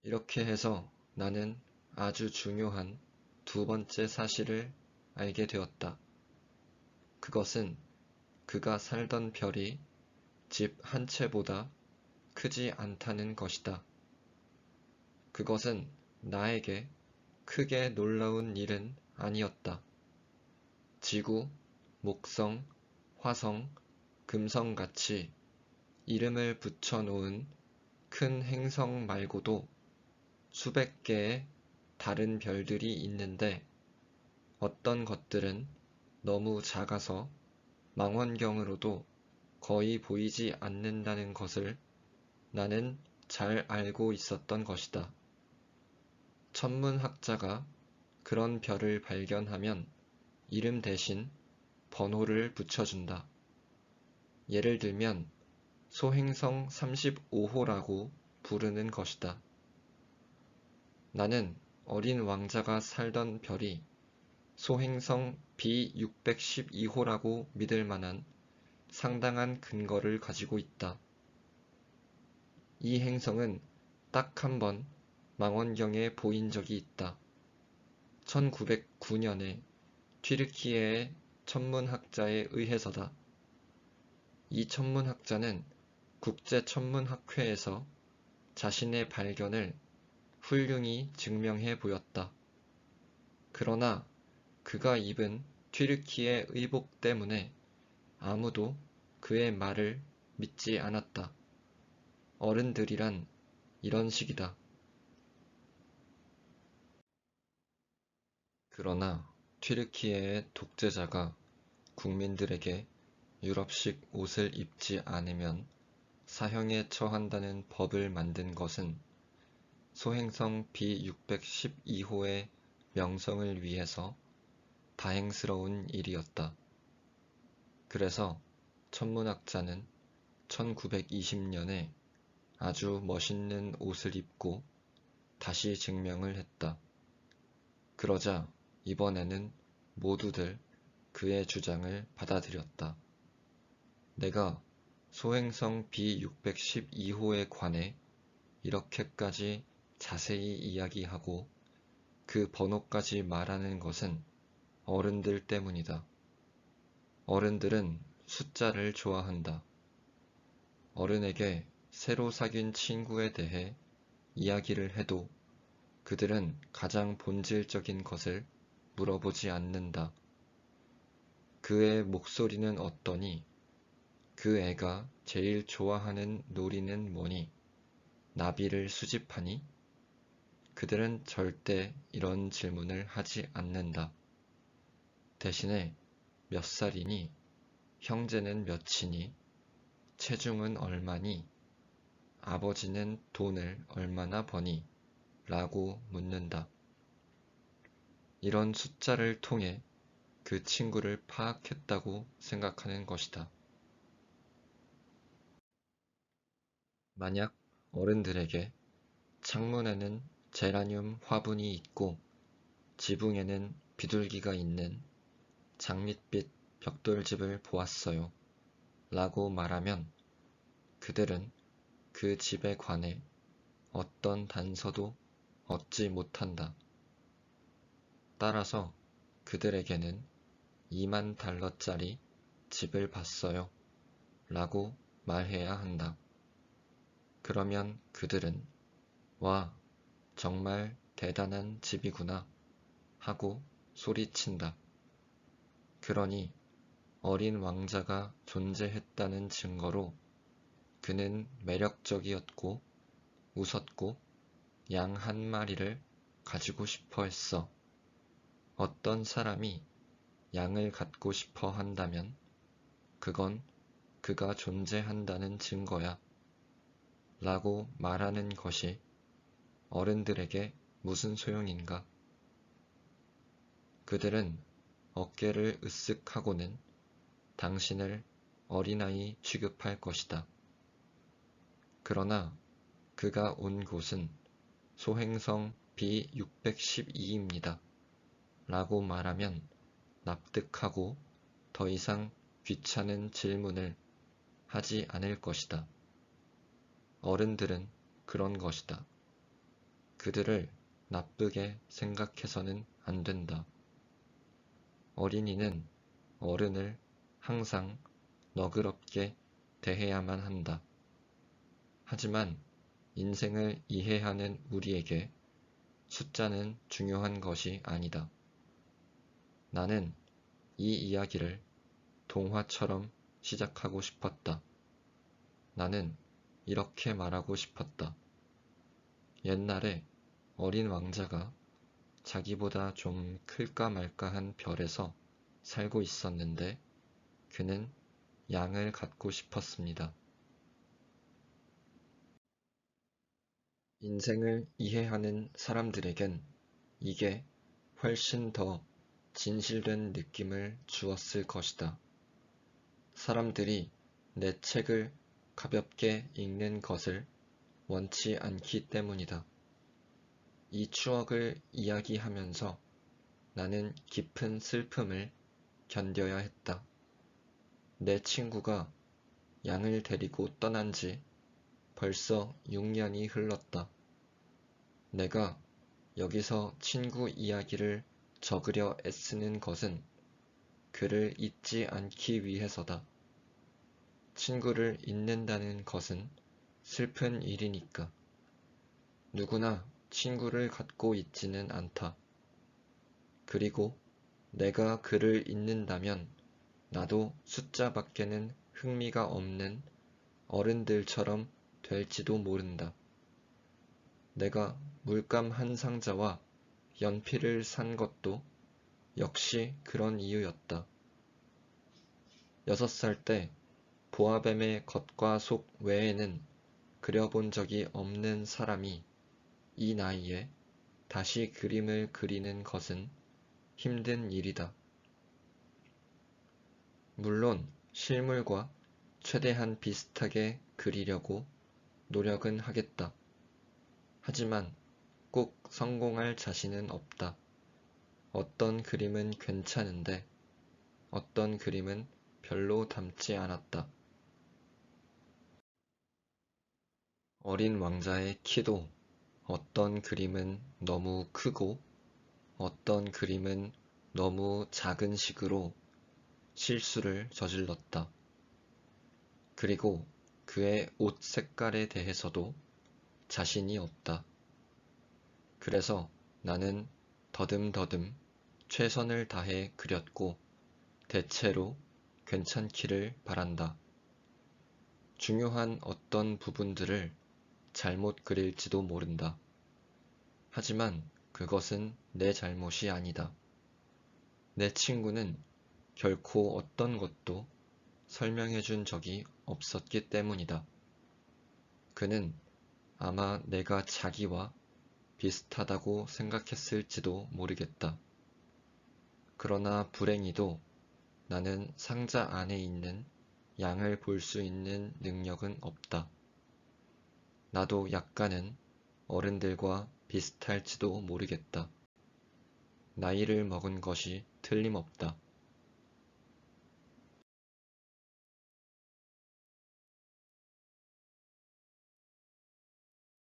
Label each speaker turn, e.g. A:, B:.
A: 이렇게 해서 나는 아주 중요한 두 번째 사실을 알게 되었다. 그것은 그가 살던 별이 집 한 채보다 크지 않다는 것이다. 그것은 나에게 크게 놀라운 일은 아니었다. 지구, 목성, 화성, 금성같이 이름을 붙여놓은 큰 행성 말고도 수백 개의 다른 별들이 있는데 어떤 것들은 너무 작아서 망원경으로도 거의 보이지 않는다는 것을 나는 잘 알고 있었던 것이다. 천문학자가 그런 별을 발견하면 이름 대신 번호를 붙여준다. 예를 들면 소행성 35호라고 부르는 것이다. 나는 어린 왕자가 살던 별이 소행성 B612호라고 믿을 만한 상당한 근거를 가지고 있다. 이 행성은 딱 한 번 망원경에 보인 적이 있다. 1909년에 튀르키예의 천문학자에 의해서다. 이 천문학자는 국제천문학회에서 자신의 발견을 훌륭히 증명해 보였다. 그러나 그가 입은 튀르키예 의복 때문에 아무도 그의 말을 믿지 않았다. 어른들이란 이런 식이다. 그러나 튀르키예의 독재자가 국민들에게 유럽식 옷을 입지 않으면 사형에 처한다는 법을 만든 것은 소행성 B612호의 명성을 위해서 다행스러운 일이었다. 그래서 천문학자는 1920년에 아주 멋있는 옷을 입고 다시 증명을 했다. 그러자 이번에는 모두들 그의 주장을 받아들였다. 내가 소행성 B612호에 관해 이렇게까지 자세히 이야기하고 그 번호까지 말하는 것은 어른들 때문이다. 어른들은 숫자를 좋아한다. 어른에게 새로 사귄 친구에 대해 이야기를 해도 그들은 가장 본질적인 것을 물어보지 않는다. 그의 목소리는 어떠니? 그 애가 제일 좋아하는 놀이는 뭐니? 나비를 수집하니? 그들은 절대 이런 질문을 하지 않는다. 대신에 몇 살이니? 형제는 몇이니? 체중은 얼마니? 아버지는 돈을 얼마나 버니? 라고 묻는다. 이런 숫자를 통해 그 친구를 파악했다고 생각하는 것이다. 만약 어른들에게 창문에는 제라늄 화분이 있고 지붕에는 비둘기가 있는 장밋빛 벽돌집을 보았어요. 라고 말하면 그들은 그 집에 관해 어떤 단서도 얻지 못한다. 따라서 그들에게는 2만 달러짜리 집을 봤어요. 라고 말해야 한다. 그러면 그들은 와, 정말 대단한 집이구나 하고 소리친다. 그러니 어린 왕자가 존재했다는 증거로 그는 매력적이었고 웃었고 양 한 마리를 가지고 싶어 했어. 어떤 사람이 양을 갖고 싶어 한다면 그건 그가 존재한다는 증거야. 라고 말하는 것이 어른들에게 무슨 소용인가? 그들은 어깨를 으쓱 하고는 당신을 어린아이 취급할 것이다. 그러나 그가 온 곳은 소행성 B612입니다. 라고 말하면 납득하고 더 이상 귀찮은 질문을 하지 않을 것이다. 어른들은 그런 것이다. 그들을 나쁘게 생각해서는 안 된다. 어린이는 어른을 항상 너그럽게 대해야만 한다. 하지만 인생을 이해하는 우리에게 숫자는 중요한 것이 아니다. 나는 이 이야기를 동화처럼 시작하고 싶었다. 나는 이렇게 말하고 싶었다. 옛날에 어린 왕자가 자기보다 좀 클까 말까한 별에서 살고 있었는데 그는 양을 갖고 싶었습니다. 인생을 이해하는 사람들에겐 이게 훨씬 더 진실된 느낌을 주었을 것이다. 사람들이 내 책을 가볍게 읽는 것을 원치 않기 때문이다. 이 추억을 이야기하면서 나는 깊은 슬픔을 견뎌야 했다. 내 친구가 양을 데리고 떠난 지 벌써 6년이 흘렀다. 내가 여기서 친구 이야기를 적으려 애쓰는 것은 그를 잊지 않기 위해서다. 친구를 잊는다는 것은 슬픈 일이니까. 누구나 친구를 갖고 있지는 않다. 그리고 내가 그를 잊는다면 나도 숫자밖에는 흥미가 없는 어른들처럼 될지도 모른다. 내가 물감 한 상자와 연필을 산 것도 역시 그런 이유였다. 6살 때 보아뱀의 겉과 속 외에는 그려본 적이 없는 사람이 이 나이에 다시 그림을 그리는 것은 힘든 일이다. 물론 실물과 최대한 비슷하게 그리려고 노력은 하겠다. 하지만 꼭 성공할 자신은 없다. 어떤 그림은 괜찮은데 어떤 그림은 별로 닮지 않았다. 어린 왕자의 키도 어떤 그림은 너무 크고 어떤 그림은 너무 작은 식으로 실수를 저질렀다. 그리고 그의 옷 색깔에 대해서도 자신이 없다. 그래서 나는 더듬더듬 최선을 다해 그렸고 대체로 괜찮기를 바란다. 중요한 어떤 부분들을 잘못 그릴지도 모른다. 하지만 그것은 내 잘못이 아니다. 내 친구는 결코 어떤 것도 설명해 준 적이 없었기 때문이다. 그는 아마 내가 자기와 비슷하다고 생각했을지도 모르겠다. 그러나 불행히도 나는 상자 안에 있는 양을 볼 수 있는 능력은 없다. 나도 약간은 어른들과 비슷할지도 모르겠다. 나이를 먹은 것이 틀림없다.